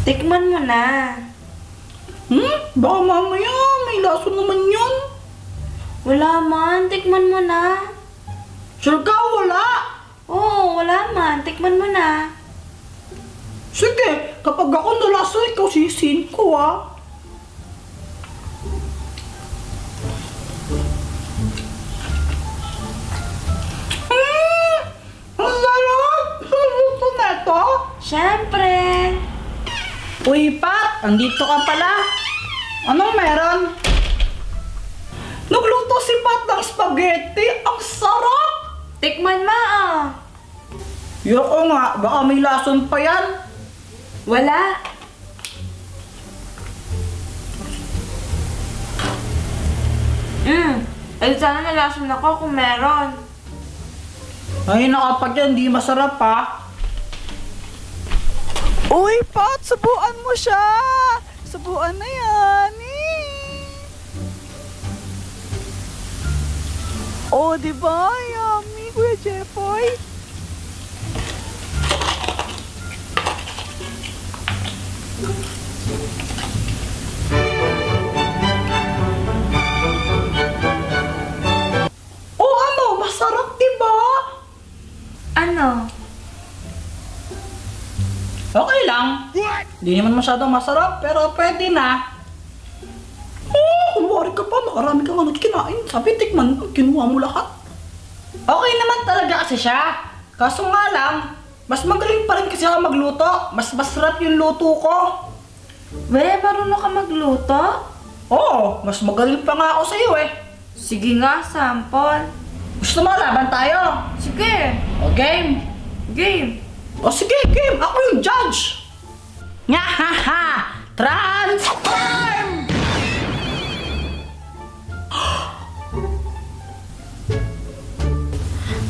Tikman mo na. Baka mamaya may lason naman yun. Wala man, tikman mo na. Sure ka, wala? Oo, wala man. Tikman mo na. Sige, kapag ako nalasa, ikaw sisihin ko Ang sarap! Luto na ito? Siyempre. Uy, Pat! Andito ka pala. Anong meron? Nagluto si Pat ng spaghetti. Ang sarap! Tikman mo ah. Yoko nga, baka may lason pa yan. Wala. Ay sana nalason ako kung meron. Ay, nakapag yan, di masarap ha. Uy, Pat! Subuan mo siya! Subuan na yan! Oh, diba? Yummy, Kuya Jeffoy! Oh, ano? Masarap, diba? Ano? Okay lang. Di naman masyadong masarap, pero pwede na. Oh, kumari ka pa. Nakarami ka nga kinain. Sabi, tikman mo. Kinuha mo lahat. Okay naman talaga kasi siya. Kaso nga lang, mas magaling pa rin kasi ako magluto. Mas masarap yung luto ko. Be, marunong ka magluto? Oo, mas magaling pa nga ako sa'yo eh. Sige nga, sample. Gusto mo, laban tayo. Sige. O, game. Game. O sige, game. Ako yung judge. Nyahaha! Transform!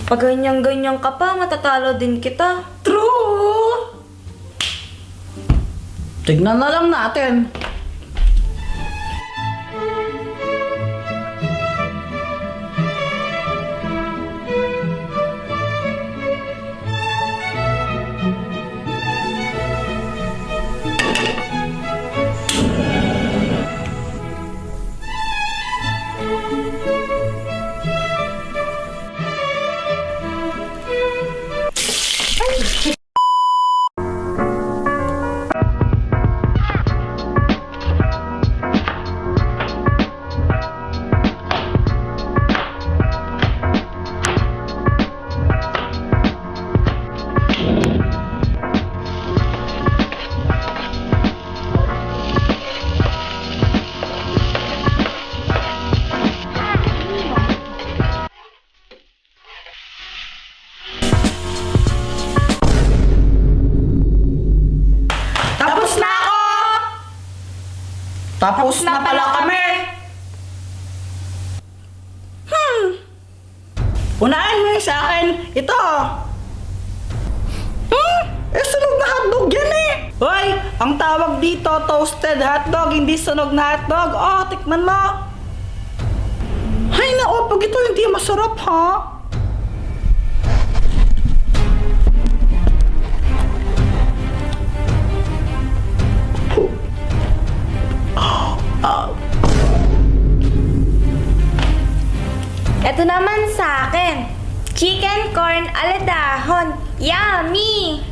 Pag ganyan-ganyan ka pa, matatalo din kita. True! Tignan na lang natin. Tapos na ako! Tapos na pala kami! Unahin mo yung sa akin. Ito! Sunog na hotdog yan eh! Hoy! Ang tawag dito, toasted hotdog, hindi sunog na hotdog. Oh, tikman mo! Ay, nako, pag ito hindi masarap ha? Ito naman sa akin. Chicken corn aladahon. Yummy!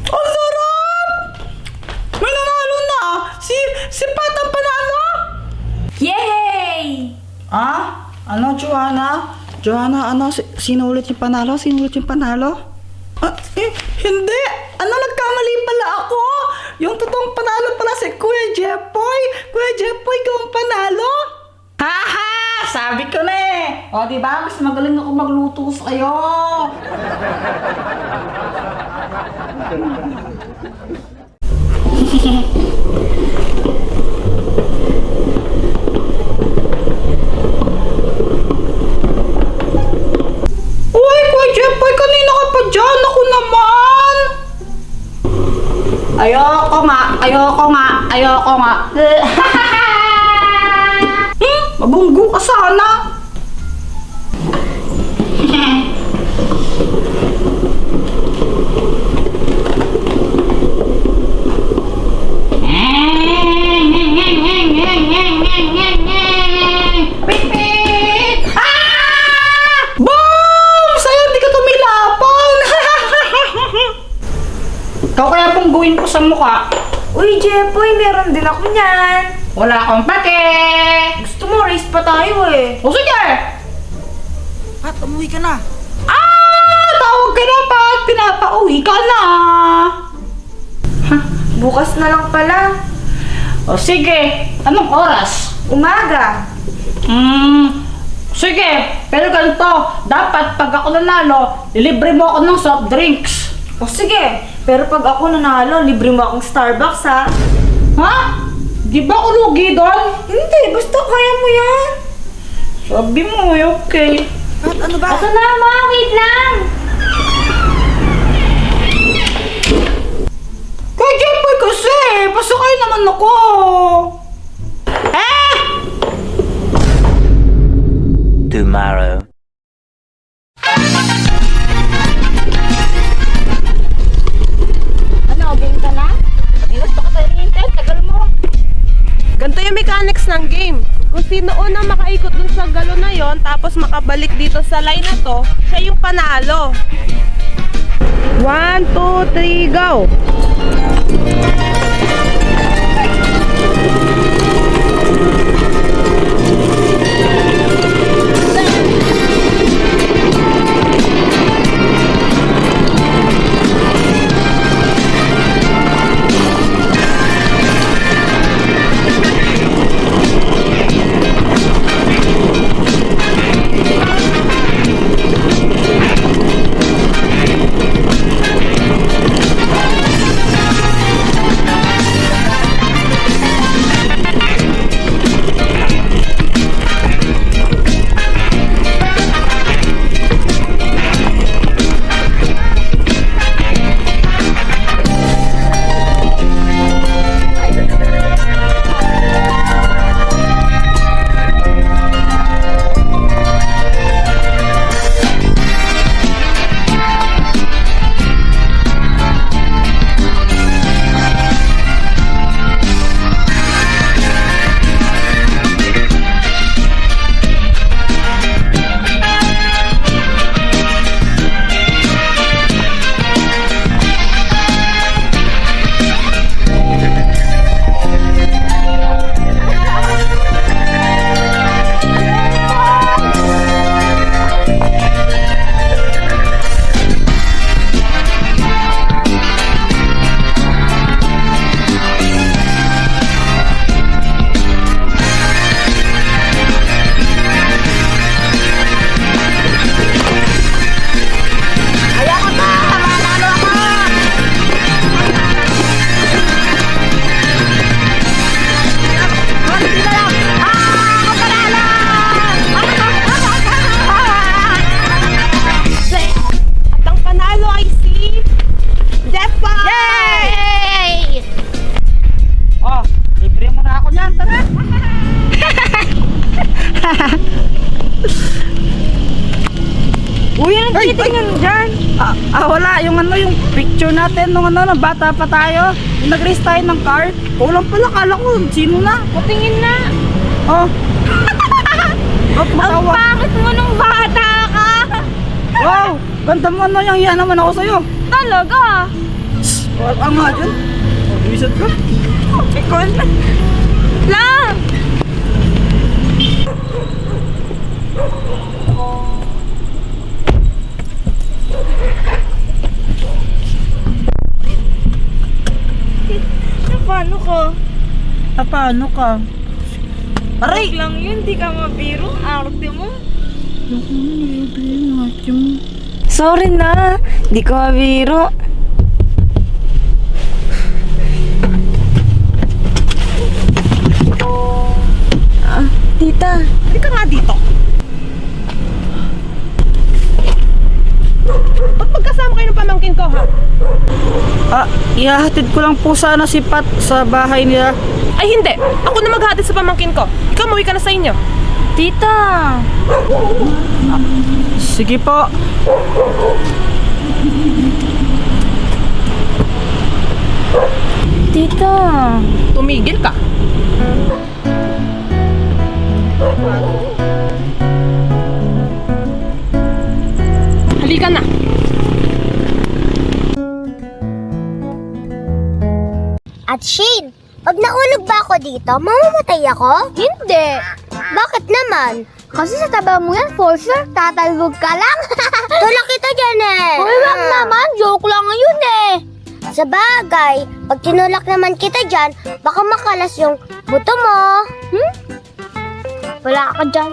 Ang sarap! May nanalo na! Si Pat ang panalo! Yay! Ah? Ano, Joanna? Joanna, ano? Sino ulit yung panalo? Sino ulit yung panalo? Hindi! Ano, nagkamali pala ako! Yung totoong panalo pala si Kuya Jeffoy! Kuya Jeffoy, ikaw ang panalo! Haha! Sabi ko na eh! O, diba? Mas magaling ako magluto sa'yo! Uy, Kuya Jeffoy, kanina ka pa dyan! Ako naman! Ayoko nga! Ayoko nga! Ayoko nga! Mabunggo ka sana! mukha. Uy, Jepoy, meron din ako niyan. Wala akong pake. Gusto mo, race pa tayo eh. O sige. Pat, umuwi ka na. Tawag ka na, Pat. Pinapauwi ka na. Bukas na lang pala. O sige. Anong oras? Umaga. Sige. Pero ganito, dapat pag ako nanalo, lilibre mo ako ng soft drinks. O sige, pero pag ako nanalo, libre mo akong Starbucks ha? Ha? Di ba ako lugi doon? Hindi, basta kaya mo yan. Sabi mo, okay. Pat, ano ba? Ito na, ma, wait lang. Kaya Jepoy kasi, pasakay naman ako. Tomorrow. Ano, game ka na? Iwas pa ka tayo hintay, tagal mo. Ganito yung mechanics ng game. Kung sino unang makaikot dun sa galon na yon, tapos makabalik dito sa line na to, siya yung panalo. 1, 2, 3, go! Uy, ano tinitingnan mo dyan? Wala. Yung yung picture natin nung nung bata pa tayo. Yung nag-race tayo ng car. Kulang pala, kala ko, sino na? Patingin na. Oh. Ang Matawa. pangit mo nung bata ka. Wow, ganda mo yung yan naman ako sa'yo. Talaga? Wala nga dyan. Reset ka. Ikaw na. Lang! Paano ka? Paano ka? Aray! Lang yun, di ka mabiro. Arte mo. Sorry na, di ko mabiro. Tita. Hindi ka nga dito. Ba't magkasama kayo ng pamangkin ko, ha? Ihahatid ko lang po sana si Pat sa bahay niya. Ay, hindi. Ako na maghatid sa pamangkin ko. Ikaw, umuwi ka na sa inyo. Tita. Sige po. Tita. Tumigil ka. Halika na. Ate Shane, pag naulog ba ako dito, mamamatay ako? Hindi. Bakit naman? Kasi sa taba mo yan, for sure, tatalbog ka lang. Tulak kita dyan eh. Uy, wag naman. Joke lang yun eh. Sa bagay, pag tinulak naman kita dyan, baka makalas yung buto mo. Wala ka dyan.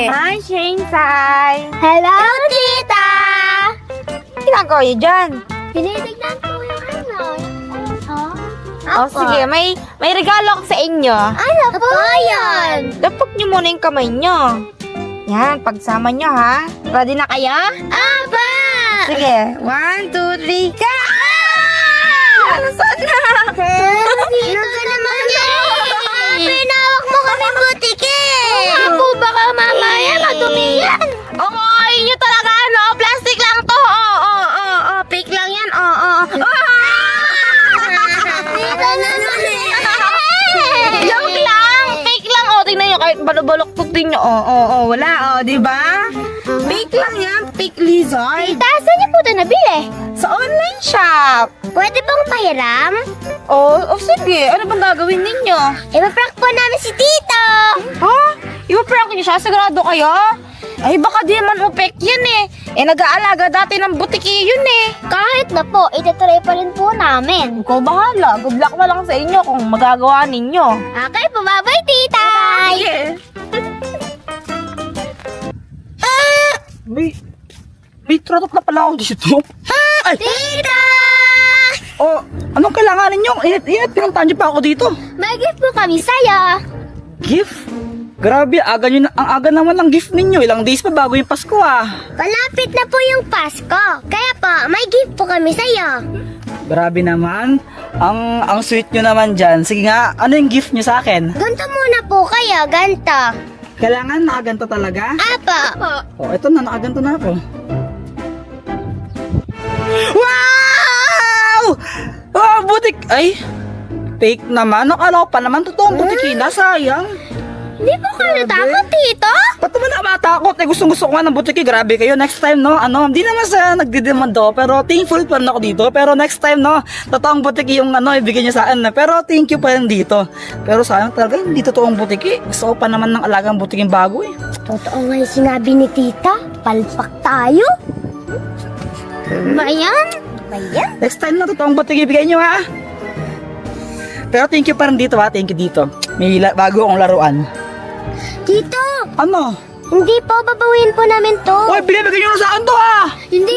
Hi, Shane Sai. Hello, tita! Ginagawa niyo dyan? Tinitignan ko yung ano. Oh, sige, may regalo ako sa inyo. Ano po yan? Dapok niyo muna yung kamay niyo. Yan, pagsama niyo ha. Ready na kayo? Aba! Sige, 1, 2, 3, ka! Nasaan na? Dito naman yan! Pinawak mo kami butiki! Ako, baka mamaya madumi yan! Oo, ayun nyo talaga, ano? Plastic lang to. Fake lang yan. Dito naman Joke lang. Fake lang. Tingnan nyo, kahit balok-balok din nyo. Wala, di ba? Fake lang yan. Fake lizard. Tita, saan niyo po ito nabili? Sa online shop. Pwede bang pahiram? Sige. Ano bang gagawin ninyo? Ipaprank po namin si Tito! Ha? I-prank niyo siya? Sigurado kayo? Ay, baka di naman upek yan eh. Nag-aalaga dati ng butiki yun eh. Kahit na po, itatry pa rin po namin. Ikaw bahala. Good luck na lang sa inyo kung magagawa ninyo. Okay, pumabay, Tita! May tratok na pala ako dito. Ay! Tita! Oh, anong kailangan ninyo? Init, pinuntahan niyo pa ako dito. May gift po kami sa'yo. Gift? Grabe, ang aga naman ng gift ninyo. Ilang days pa bago yung Pasko ah. Malapit na po yung Pasko. Kaya po, may gift po kami sa'yo. Grabe naman. Ang sweet nyo naman dyan. Sige nga, ano yung gift nyo sa akin? Ganto muna po kayo, ganto. Kailangan nakaganto talaga? Apo. Oh, eto na, nakaganto na ako. Wow! Oh, butik! Ay, fake naman. Nakala ko pa naman totoong butikina. Sayang. Hindi po kayo natakot, Tito? Ba't naman ako matakot? Gustong-gusto ko nga ng butiki. Grabe kayo. Next time, no? Hindi naman sa nagdidemand ako. Pero thankful pa rin ako dito. Pero next time, no? Totoong butiki yung ibigay niya sa akin. Pero thank you pa rin dito. Pero sayang talaga, hindi totoong butiki. Gusto ko pa naman ng alagang butiking bago eh. Totoo nga yung sinabi ni Tita. Palpak tayo. Bayan? Bayan? Next time na totoong butiki ibigay niyo ha. Pero thank you pa rin dito ha. Thank you dito. May bago akong laruan. Tito, Ano? hindi po, babawin po namin to. Uy, binibigay niyo na sa akin to ha! Hindi